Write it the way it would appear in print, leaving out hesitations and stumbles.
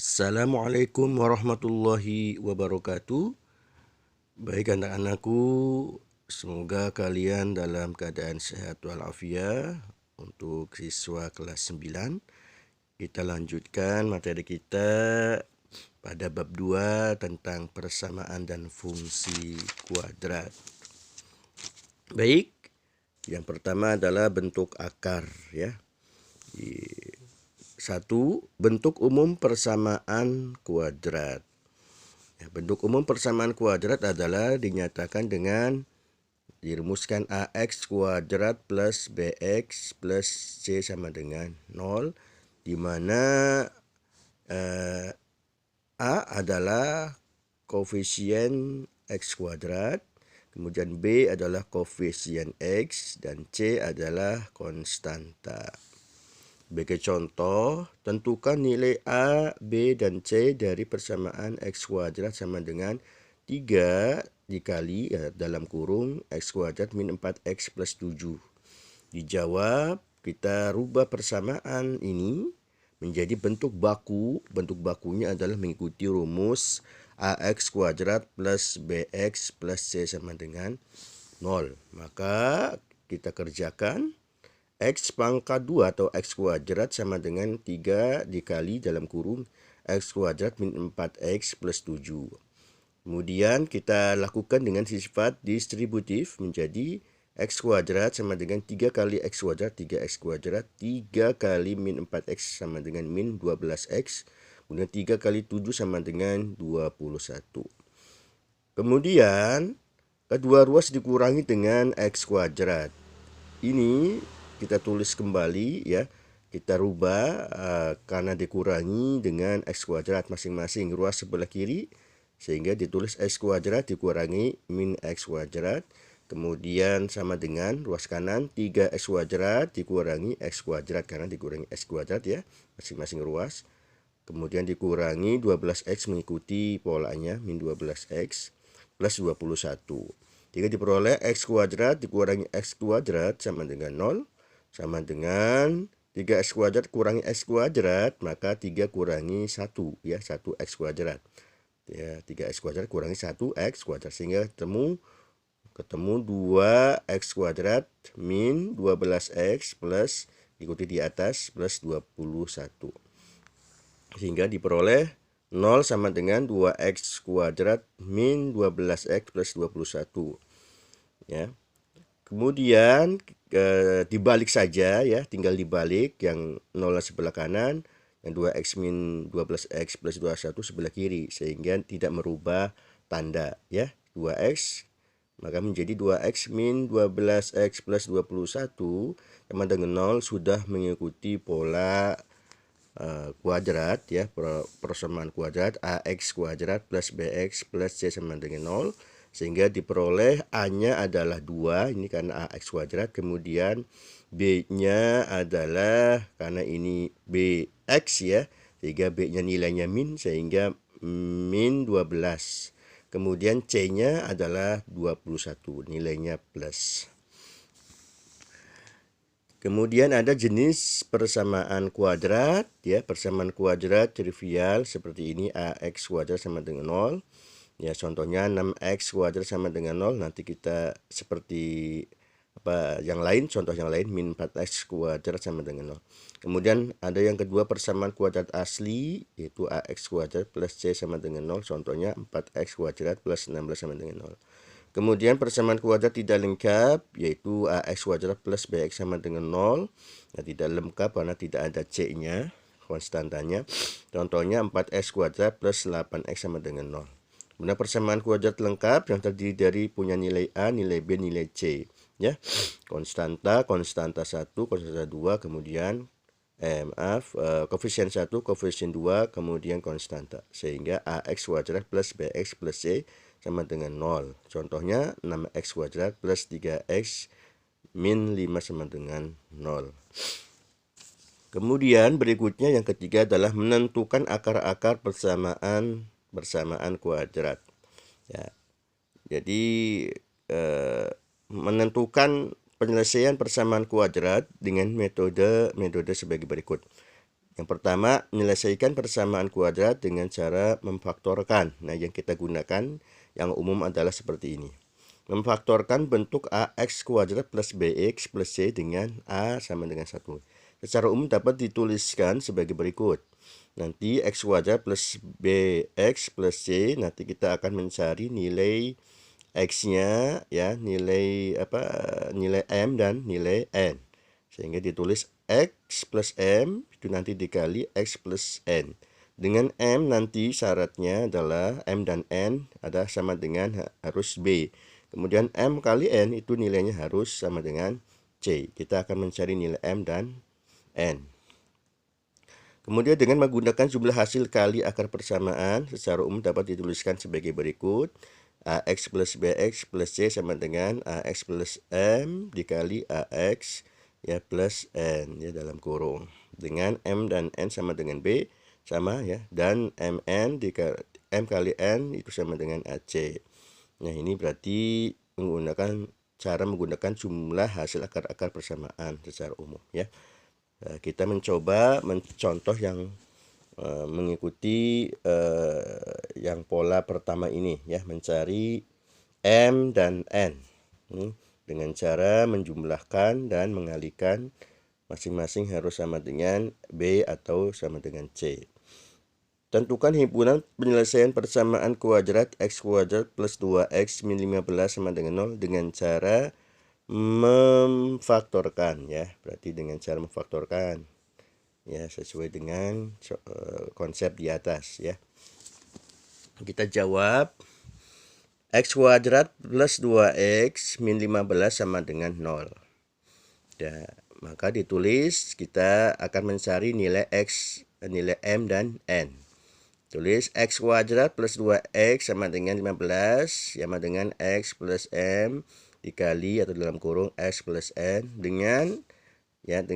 Assalamualaikum warahmatullahi wabarakatuh. Baik anak-anakku, semoga kalian dalam keadaan sehat walafiat. Untuk siswa kelas 9, kita lanjutkan materi kita pada bab 2 tentang persamaan dan fungsi kuadrat. Baik, yang pertama adalah bentuk akar ya. Satu, bentuk umum persamaan kuadrat. Ya, bentuk umum persamaan kuadrat adalah dinyatakan dengan dirumuskan AX kuadrat plus BX plus C sama dengan 0, di mana A adalah koefisien X kuadrat, kemudian B adalah koefisien X, dan C adalah konstanta. Sebagai contoh, tentukan nilai A, B, dan C dari persamaan X kuadrat sama dengan 3 dikali dalam kurung X kuadrat min 4X plus 7. Dijawab, kita rubah persamaan ini menjadi bentuk baku. Bentuk bakunya adalah mengikuti rumus AX kuadrat plus BX plus C sama dengan 0. Maka kita kerjakan. X pangkat 2 atau X kuadrat sama dengan 3 dikali dalam kurung X kuadrat min 4X plus 7. Kemudian kita lakukan dengan sifat distributif menjadi X kuadrat sama dengan 3 kali X kuadrat, 3X kuadrat, 3 kali min 4X sama dengan min 12X, kemudian 3 kali 7 sama dengan 21. Kemudian kedua ruas dikurangi dengan X kuadrat. Ini kita tulis kembali ya, kita rubah karena dikurangi dengan X kuadrat masing-masing ruas sebelah kiri, sehingga ditulis X kuadrat dikurangi min X kuadrat, kemudian sama dengan ruas kanan 3X kuadrat dikurangi X kuadrat karena dikurangi X kuadrat ya masing-masing ruas, kemudian dikurangi 12X mengikuti polanya min 12X plus 21. Jika diperoleh X kuadrat dikurangi X kuadrat sama dengan 0, sama dengan 3X kuadrat kurangi X kuadrat, maka 3 kurangi 1 ya, 1X kuadrat. Ya, 3X kuadrat kurangi 1X kuadrat, sehingga ketemu 2X kuadrat min 12X plus ikuti di atas plus 21. Sehingga diperoleh 0 sama dengan 2X kuadrat min 12X plus 21. Ya. Kemudian dibalik saja ya, tinggal dibalik yang 0 sebelah kanan, yang 2X min 12X plus 21 sebelah kiri, sehingga tidak merubah tanda ya. 2X maka menjadi 2X min 12X plus 21 sama dengan 0 sudah mengikuti pola kuadrat ya, persamaan kuadrat AX kuadrat plus BX plus C sama dengan 0, sehingga diperoleh A-nya adalah 2, ini karena AX kuadrat, kemudian B-nya adalah karena ini BX ya, sehingga B-nya nilainya min, sehingga min 12. Kemudian C-nya adalah 21, nilainya plus. Kemudian ada jenis persamaan kuadrat ya, persamaan kuadrat trivial seperti ini, AX kuadrat sama dengan 0. Ya, contohnya 6X kuadrat sama dengan 0. Nanti kita seperti yang lain, contoh yang lain, min 4X kuadrat sama dengan 0. Kemudian ada yang kedua persamaan kuadrat asli, yaitu AX kuadrat plus C sama dengan 0. Contohnya 4X kuadrat plus 16 sama dengan 0. Kemudian persamaan kuadrat tidak lengkap, yaitu AX kuadrat plus BX sama dengan 0. Nah, tidak lengkap karena tidak ada C-nya, konstantanya. Contohnya 4X kuadrat plus 8X sama dengan 0. Kemudian persamaan kuadrat lengkap yang terdiri dari punya nilai A, nilai B, nilai C. Ya, konstanta 1, konstanta 2, kemudian koefisien 1, koefisien 2, kemudian konstanta. Sehingga AX kuadrat plus BX plus C sama dengan 0. Contohnya 6X kuadrat plus 3X min 5 sama dengan 0. Kemudian berikutnya yang ketiga adalah menentukan akar-akar persamaan kuadrat. Ya. Jadi menentukan penyelesaian persamaan kuadrat dengan metode sebagai berikut. Yang pertama, menyelesaikan persamaan kuadrat dengan cara memfaktorkan. Nah, yang kita gunakan yang umum adalah seperti ini. Memfaktorkan bentuk AX kuadrat plus BX plus C dengan A sama dengan 1. Secara umum dapat dituliskan sebagai berikut. Nanti X kuadrat plus BX plus C, nanti kita akan mencari nilai X-nya ya, nilai M dan nilai N. Sehingga ditulis X plus M itu nanti dikali X plus N. Dengan M nanti syaratnya adalah M dan N ada sama dengan harus B. Kemudian M kali N itu nilainya harus sama dengan C. Kita akan mencari nilai M dan N. Kemudian dengan menggunakan jumlah hasil kali akar persamaan, secara umum dapat dituliskan sebagai berikut. AX plus BX plus C sama dengan AX plus M dikali AX ya plus N ya dalam kurung. Dengan M dan N sama dengan B sama ya, dan MN dikali M kali N itu sama dengan AC. Nah, ini berarti cara menggunakan jumlah hasil akar-akar persamaan secara umum ya. Kita mencoba mencontoh yang mengikuti yang pola pertama ini ya, mencari M dan N dengan cara menjumlahkan dan mengalihkan masing-masing harus sama dengan B atau sama dengan C. Tentukan himpunan penyelesaian persamaan kuadrat X kuadrat plus 2X min 15 sama dengan 0 dengan cara memfaktorkan ya. Berarti dengan cara memfaktorkan ya, sesuai dengan konsep di atas ya. Kita jawab X kuadrat plus 2X min 15 sama dengan 0 ya, maka ditulis kita akan mencari nilai X, nilai M dan N. Tulis X kuadrat plus 2X sama dengan 15 sama dengan X plus M dikali atau dalam kurung X plus N dengan ya